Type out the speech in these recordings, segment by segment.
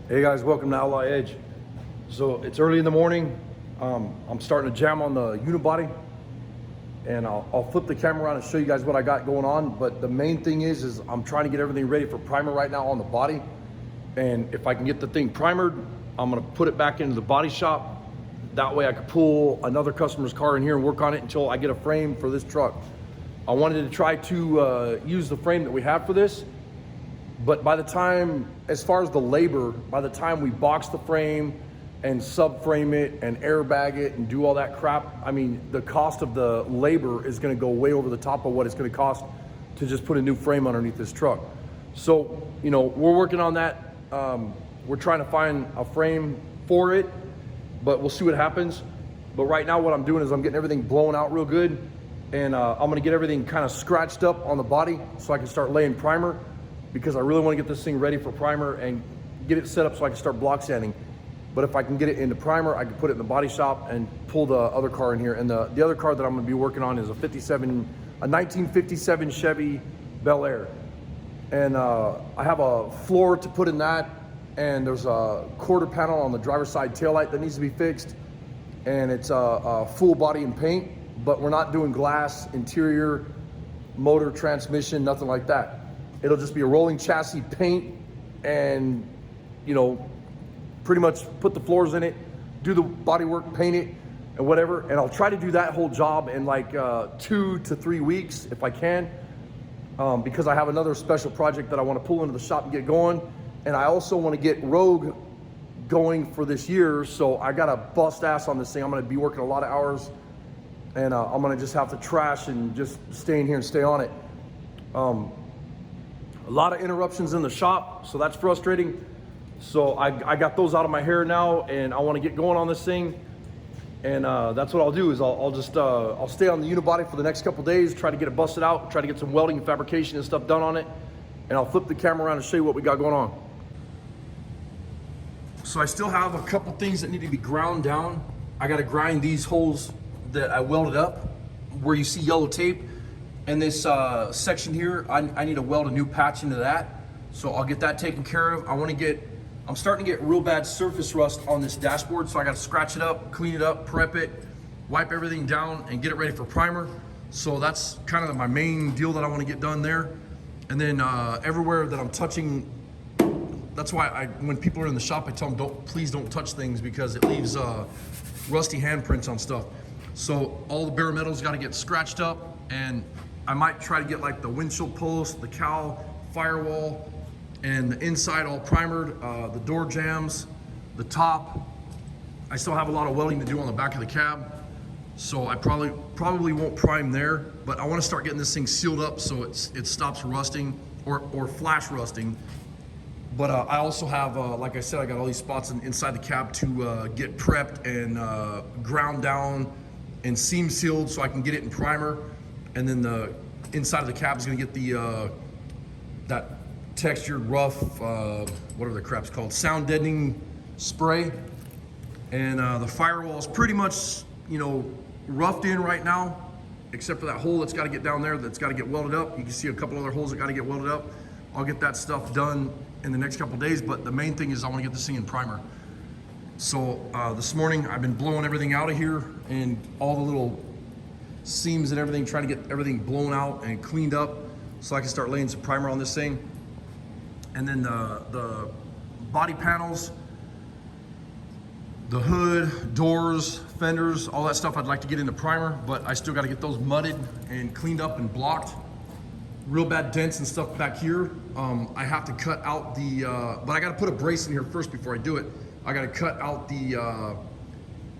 Hey guys, welcome to Outlaw Edge. So it's early in the morning. I'm starting to jam on the Unibody, and I'll flip the camera around and show you guys what I got going on. But the main thing is I'm trying to get everything ready for primer right now on the body. And if I can get the thing primered, I'm gonna put it back into the body shop. That way I could pull another customer's car in here and work on it until I get a frame for this truck. I wanted to try to use the frame that we have for this. But by the time, as far as the labor, by the time we box the frame and subframe it and airbag it and do all that crap, I mean, the cost of the labor is gonna go way over the top of what it's gonna cost to just put a new frame underneath this truck. So, you know, we're working on that. We're trying to find a frame for it, but we'll see what happens. But right now what I'm doing is I'm getting everything blown out real good, and I'm gonna get everything kind of scratched up on the body so I can start laying primer, because I really want to get this thing ready for primer and get it set up so I can start block sanding. But if I can get it into primer, I can put it in the body shop and pull the other car in here. And the other car that I'm going to be working on is a 1957 Chevy Bel Air. And I have a floor to put in that, and there's a quarter panel on the driver's side taillight that needs to be fixed. And it's a full body and paint, but we're not doing glass, interior, motor, transmission, nothing like that. It'll just be a rolling chassis paint, and, you know, pretty much put the floors in it, do the body work, paint it, and whatever. And I'll try to do that whole job in like 2 to 3 weeks if I can, because I have another special project that I want to pull into the shop and get going. And I also want to get Rogue going for this year, so I got to bust ass on this thing. I'm going to be working a lot of hours, and I'm going to just have to trash and just stay in here and stay on it. A lot of interruptions in the shop, so that's frustrating. So I got those out of my hair now, and I want to get going on this thing. And that's what I'll do is I'll stay on the Unibody for the next couple days, try to get it busted out, try to get some welding and fabrication and stuff done on it, and I'll flip the camera around and show you what we got going on. So I still have a couple things that need to be ground down. I got to grind these holes that I welded up where you see yellow tape. And this section here, I need to weld a new patch into that. So I'll get that taken care of. I'm starting to get real bad surface rust on this dashboard, so I gotta scratch it up, clean it up, prep it, wipe everything down, and get it ready for primer. So that's kind of my main deal that I wanna get done there. And then everywhere that I'm touching, that's why when people are in the shop, I tell them, please don't touch things, because it leaves rusty handprints on stuff. So all the bare metal's gotta get scratched up, and I might try to get like the windshield post, the cowl, firewall, and the inside all primered, the door jambs, the top. I still have a lot of welding to do on the back of the cab, so I probably won't prime there, but I want to start getting this thing sealed up so it stops rusting or flash rusting. But I also have, like I said, I got all these spots inside the cab to get prepped and ground down and seam sealed so I can get it in primer. And then the inside of the cab is gonna get the that textured rough, whatever the crap's called, sound deadening spray. And the firewall is pretty much, you know, roughed in right now, except for that hole that's got to get down there, that's got to get welded up. You can see a couple other holes that got to get welded up. I'll get that stuff done in the next couple days, but the main thing is I want to get this thing in primer. So this morning I've been blowing everything out of here and all the little seams and everything, trying to get everything blown out and cleaned up so I can start laying some primer on this thing. And then the body panels, the hood, doors, fenders, all that stuff I'd like to get into primer, but I still got to get those mudded and cleaned up and blocked. Real bad dents and stuff back here. I have to cut out the, but I got to put a brace in here first before I do it. I got to cut out the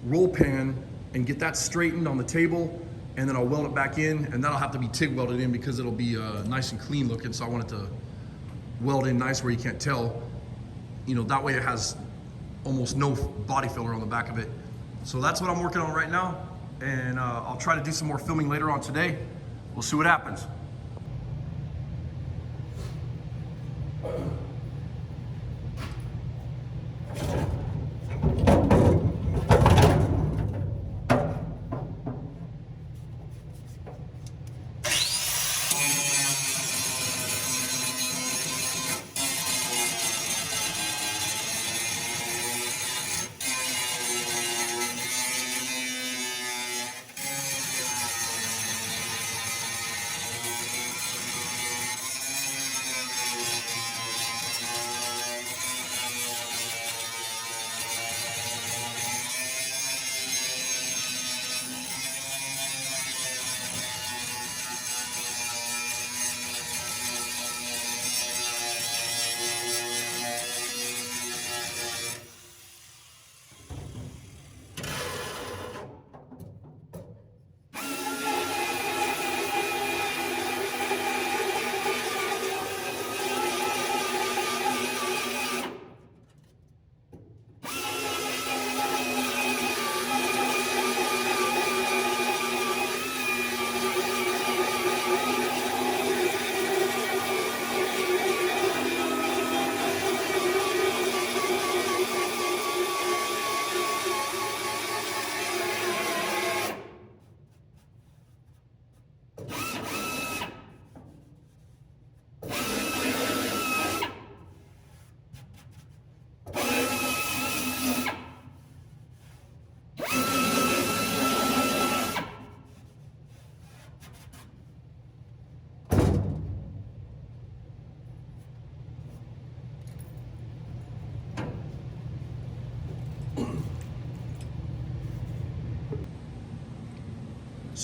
roll pan and get that straightened on the table, and then I'll weld it back in, and that'll have to be TIG welded in because it'll be nice and clean looking. So I want it to weld in nice where you can't tell. You know, that way it has almost no body filler on the back of it. So that's what I'm working on right now, and I'll try to do some more filming later on today. We'll see what happens.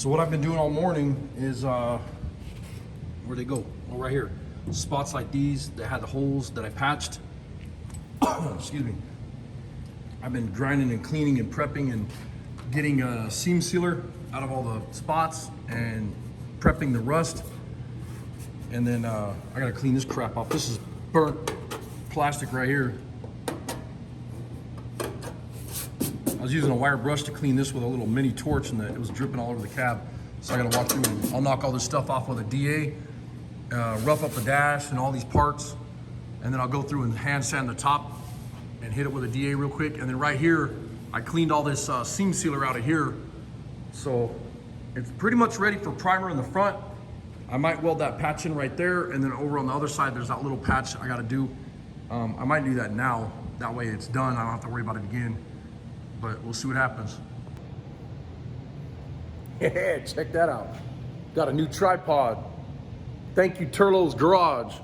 So what I've been doing all morning is, where'd they go? Oh, right here. Spots like these that had the holes that I patched. Excuse me. I've been grinding and cleaning and prepping and getting a seam sealer out of all the spots and prepping the rust. And then I gotta clean this crap off. This is burnt plastic right here. I was using a wire brush to clean this with a little mini torch, and it was dripping all over the cab. So I gotta walk through and I'll knock all this stuff off with a DA, rough up the dash and all these parts, and then I'll go through and hand sand the top and hit it with a DA real quick. And then right here, I cleaned all this seam sealer out of here. So it's pretty much ready for primer in the front. I might weld that patch in right there, and then over on the other side, there's that little patch I gotta do. I might do that now. That way it's done, I don't have to worry about it again. But we'll see what happens. Yeah, check that out. Got a new tripod. Thank you, Turlo's Garage.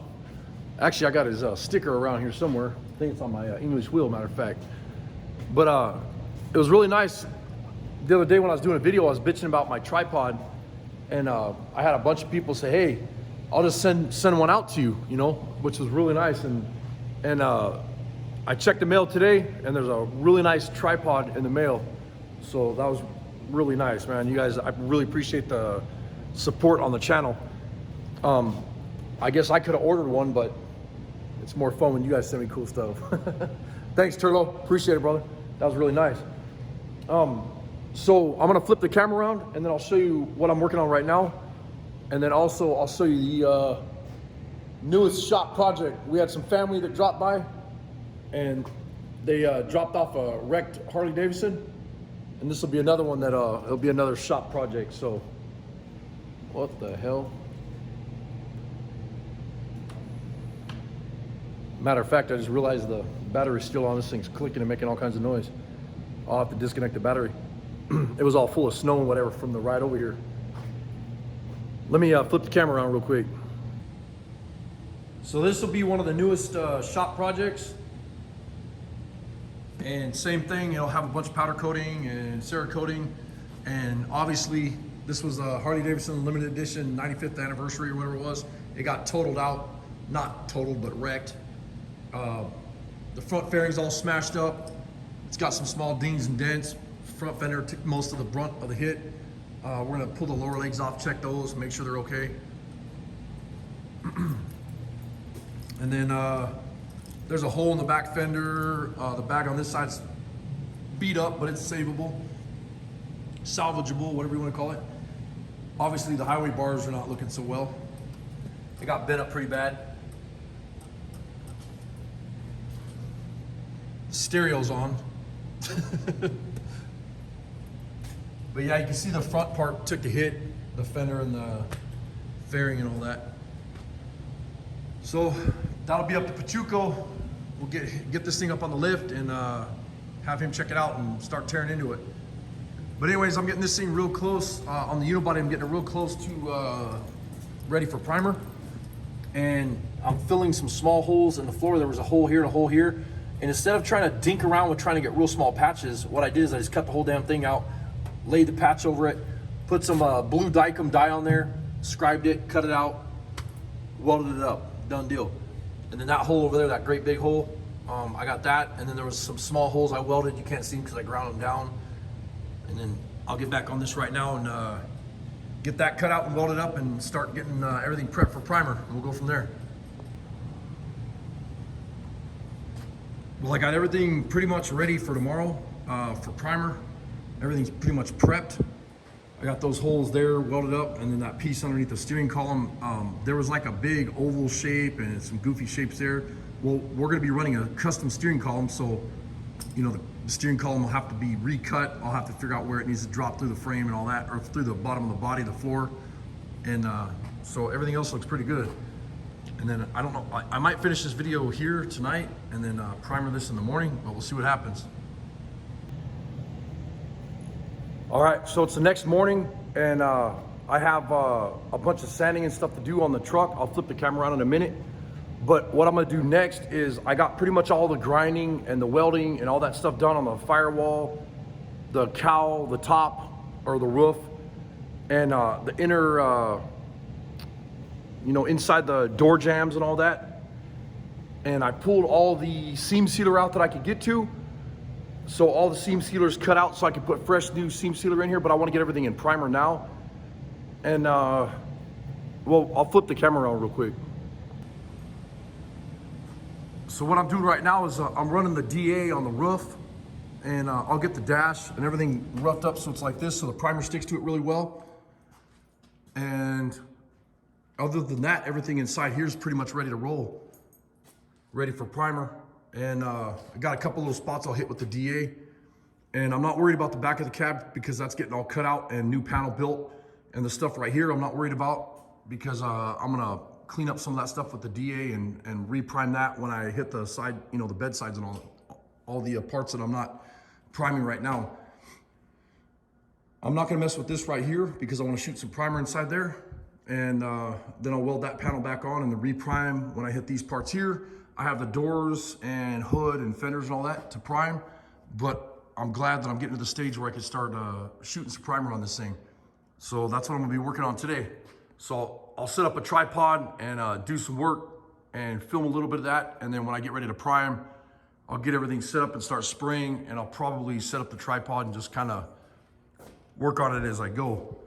Actually, I got his sticker around here somewhere. I think it's on my English wheel, matter of fact. But it was really nice. The other day when I was doing a video, I was bitching about my tripod, and I had a bunch of people say, hey, I'll just send one out to you, you know, which was really nice. And I checked the mail today, and there's a really nice tripod in the mail. So that was really nice, man. You guys, I really appreciate the support on the channel. I guess I could have ordered one, but it's more fun when you guys send me cool stuff. Thanks, Turlo. Appreciate it, brother. That was really nice. So I'm gonna flip the camera around, and then I'll show you what I'm working on right now. And then also I'll show you the newest shop project. We had some family that dropped by, and they dropped off a wrecked Harley Davidson, and this will be another one that it'll be another shop project. So what the hell? Matter of fact, I just realized the battery's still on. This thing's clicking and making all kinds of noise. I'll have to disconnect the battery. It was all full of snow and whatever from the ride over here. Let me flip the camera around real quick. So this will be one of the newest shop projects. And same thing, you know, have a bunch of powder coating and Cerakoting. And obviously this was a Harley Davidson limited edition 95th anniversary or whatever it was. It got totaled out, not totaled, but wrecked. The front fairing's all smashed up. It's got some small dings and dents. Front fender took most of the brunt of the hit. We're gonna pull the lower legs off, check those, make sure they're okay. And then there's a hole in the back fender. The bag on this side's beat up, but it's savable, salvageable, whatever you want to call it. Obviously the highway bars are not looking so well. They got bent up pretty bad. Stereo's on. But yeah, you can see the front part took a hit, the fender and the fairing and all that. So that'll be up to Pachuco. We'll get this thing up on the lift and have him check it out and start tearing into it. But anyways, I'm getting this thing real close on the Unibody. I'm getting it real close to ready for primer. And I'm filling some small holes in the floor. There was a hole here and a hole here. And instead of trying to dink around with trying to get real small patches, what I did is I just cut the whole damn thing out, laid the patch over it, put some blue Dykem dye on there, scribed it, cut it out, welded it up, done deal. And then that hole over there, that great big hole, I got that. And then there was some small holes I welded. You can't see them because I ground them down. And then I'll get back on this right now and get that cut out and welded up and start getting everything prepped for primer. And we'll go from there. Well, I got everything pretty much ready for tomorrow for primer. Everything's pretty much prepped. I got those holes there welded up, and then that piece underneath the steering column. There was like a big oval shape and some goofy shapes there. Well, we're gonna be running a custom steering column, so you know the steering column will have to be recut. I'll have to figure out where it needs to drop through the frame and all that, or through the bottom of the body, the floor. And so everything else looks pretty good. And then I don't know, I might finish this video here tonight and then primer this in the morning, but we'll see what happens. All right, so it's the next morning, and I have a bunch of sanding and stuff to do on the truck. I'll flip the camera around in a minute. But what I'm gonna do next is I got pretty much all the grinding and the welding and all that stuff done on the firewall, the cowl, the top, or the roof. and the inner, you know, inside the door jambs and all that. And I pulled all the seam sealer out that I could get to. So all the seam sealers cut out so I could put fresh new seam sealer in here, but I want to get everything in primer now. And well, I'll flip the camera around real quick. So what I'm doing right now is I'm running the DA on the roof, and I'll get the dash and everything roughed up so it's like this, so the primer sticks to it really well. And other than that, everything inside here is pretty much ready to roll, ready for primer. And I got a couple little spots I'll hit with the DA. And I'm not worried about the back of the cab because that's getting all cut out and new panel built. And the stuff right here I'm not worried about because I'm gonna clean up some of that stuff with the DA and re-prime that when I hit the side, you know, the bed sides and all the parts that I'm not priming right now. I'm not gonna mess with this right here because I wanna shoot some primer inside there. And then I'll weld that panel back on and then re-prime when I hit these parts here. I have the doors and hood and fenders and all that to prime, but I'm glad that I'm getting to the stage where I can start shooting some primer on this thing. So that's what I'm gonna be working on today. So I'll set up a tripod and do some work and film a little bit of that. And then when I get ready to prime, I'll get everything set up and start spraying, and I'll probably set up the tripod and just kind of work on it as I go.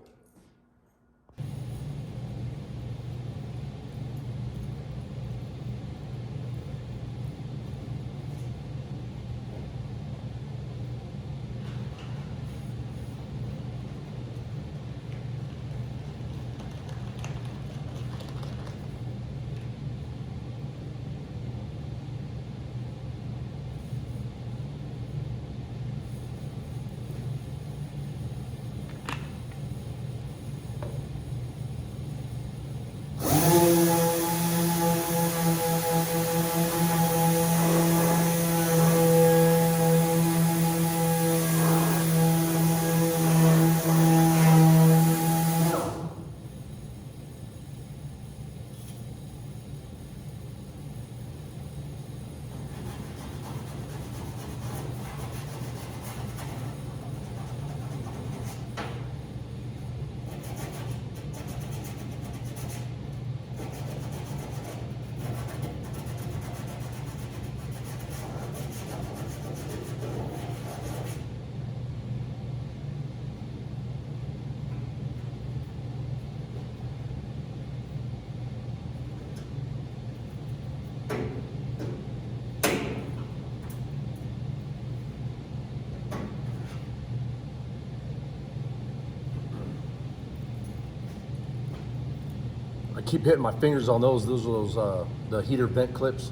I keep hitting my fingers on those. Those are the heater vent clips.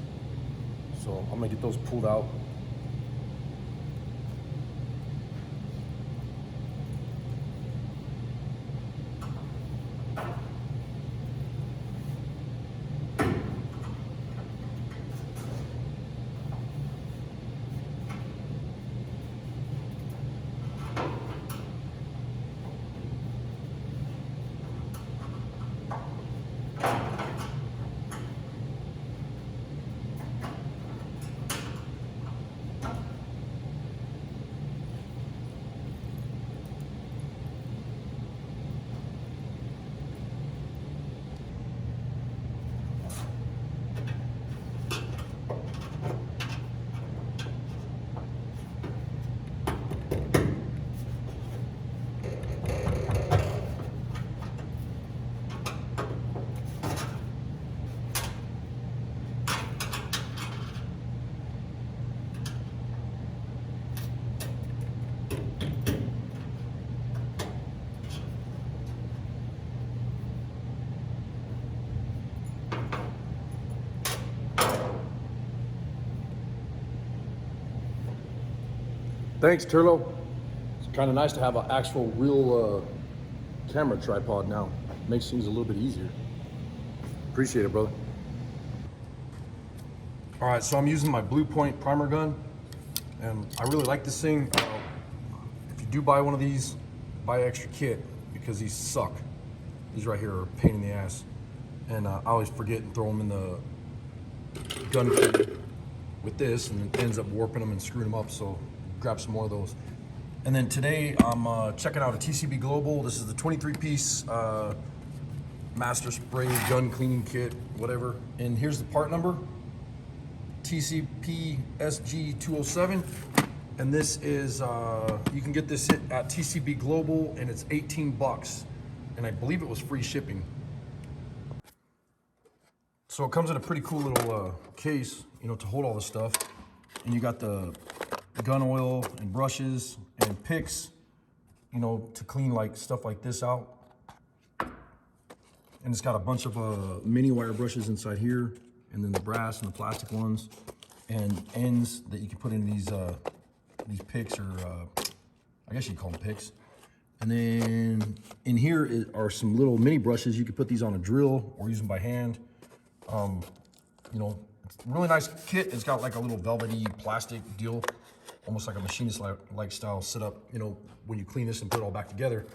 So I'm gonna get those pulled out. Thanks, Turlo. It's kind of nice to have an actual real camera tripod now. Makes things a little bit easier. Appreciate it, brother. All right, so I'm using my Blue Point primer gun, and I really like this thing. If you do buy one of these, buy an extra kit because these suck. These right here are a pain in the ass. And I always forget and throw them in the gun kit with this, and it ends up warping them and screwing them up, so grab some more of those. And then today I'm checking out a TCB Global. This is the 23-piece master spray gun cleaning kit, whatever. And here's the part number, TCP SG207. And this is, you can get this at TCB Global and it's 18 bucks. And I believe it was free shipping. So it comes in a pretty cool little case, you know, to hold all this stuff. And you got the gun oil and brushes and picks, you know, to clean like stuff like this out. And it's got a bunch of mini wire brushes inside here, and then the brass and the plastic ones, and ends that you can put in these picks, or I guess you'd call them picks. And then in here are some little mini brushes. You could put these on a drill or use them by hand. You know, it's a really nice kit. It's got like a little velvety plastic deal, almost like a machinist-like style setup, you know, when you clean this and put it all back together.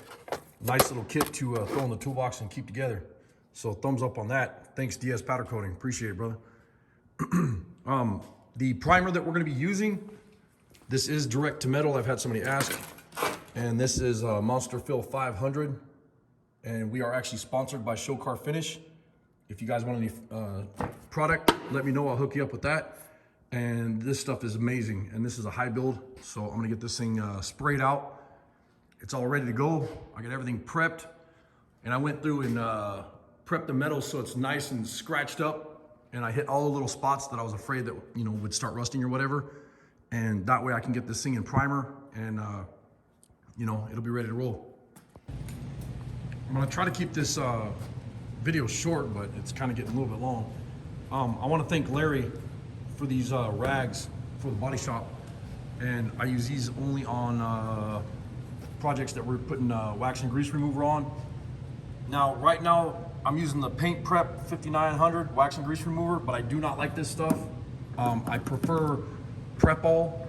Nice little kit to throw in the toolbox and keep together. So thumbs up on that. Thanks, DS Powder Coating. Appreciate it, brother. The primer that we're gonna be using, this is direct to metal. I've had somebody ask. And this is Monster Fill 500. And we are actually sponsored by Show Car Finish. If you guys want any product, let me know. I'll hook you up with that. And this stuff is amazing. And this is a high build. So I'm gonna get this thing sprayed out. It's all ready to go. I got everything prepped. And I went through and prepped the metal so it's nice and scratched up. And I hit all the little spots that I was afraid that, you know, would start rusting or whatever. And that way I can get this thing in primer and, you know, it'll be ready to roll. I'm gonna try to keep this video short, but it's kind of getting a little bit long. I want to thank Larry for these rags for the body shop, and I use these only on projects that we're putting wax and grease remover on. Now, right now, I'm using the Paint Prep 5900 wax and grease remover, but I do not like this stuff. I prefer Prep All,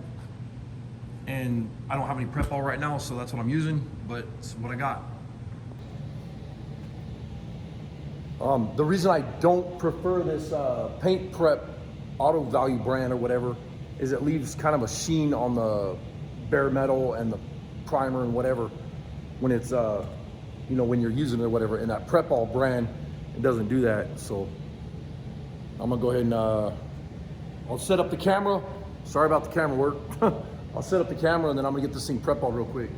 and I don't have any Prep All right now, so that's what I'm using, but it's what I got. The reason I don't prefer this Paint Prep Auto Value brand or whatever is it leaves kind of a sheen on the bare metal and the primer and whatever when it's, you know, when you're using it or whatever. And that Prep All brand, it doesn't do that. So I'm gonna go ahead and I'll set up the camera. Sorry about the camera work. I'll set up the camera and then I'm gonna get this thing Prep All real quick.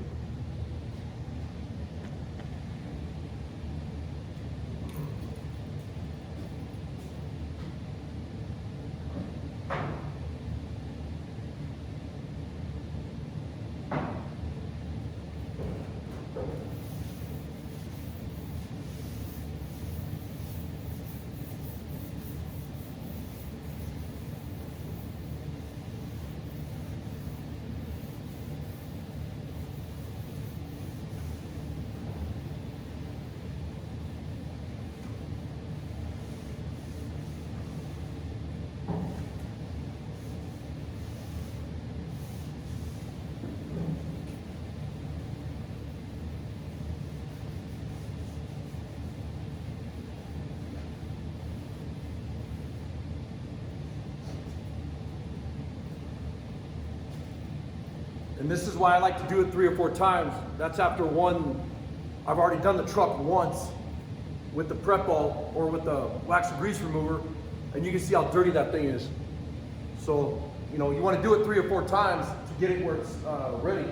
And this is why I like to do it 3 or 4 times. That's after one. I've already done the truck once with the Prep All or with the wax and grease remover, and you can see how dirty that thing is. So, you know, you want to do it 3 or 4 times to get it where it's ready.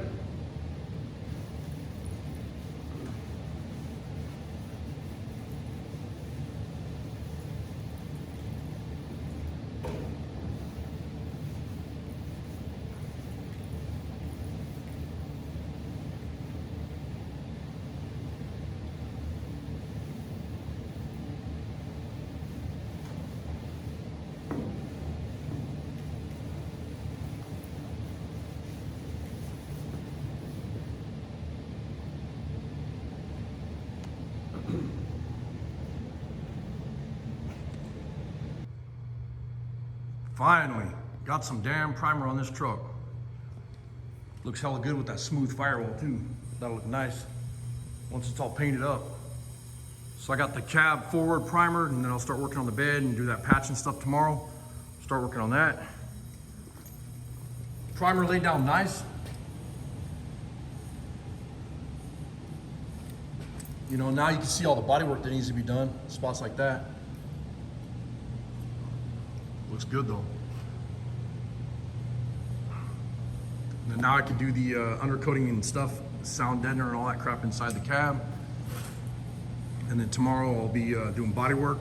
Finally, got some damn primer on this truck. Looks hella good with that smooth firewall too. That'll look nice once it's all painted up. So I got the cab forward primer, and then I'll start working on the bed and do that patch and stuff tomorrow. Start working on that. Primer laid down nice. You know, now you can see all the body work that needs to be done, spots like that. Looks good though. And then now I can do the undercoating and stuff, sound deadener and all that crap inside the cab. And then tomorrow I'll be doing body work,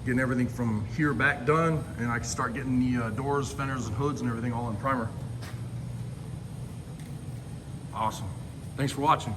getting everything from here back done, and I can start getting the doors, fenders, and hoods and everything all in primer. Awesome. Thanks for watching.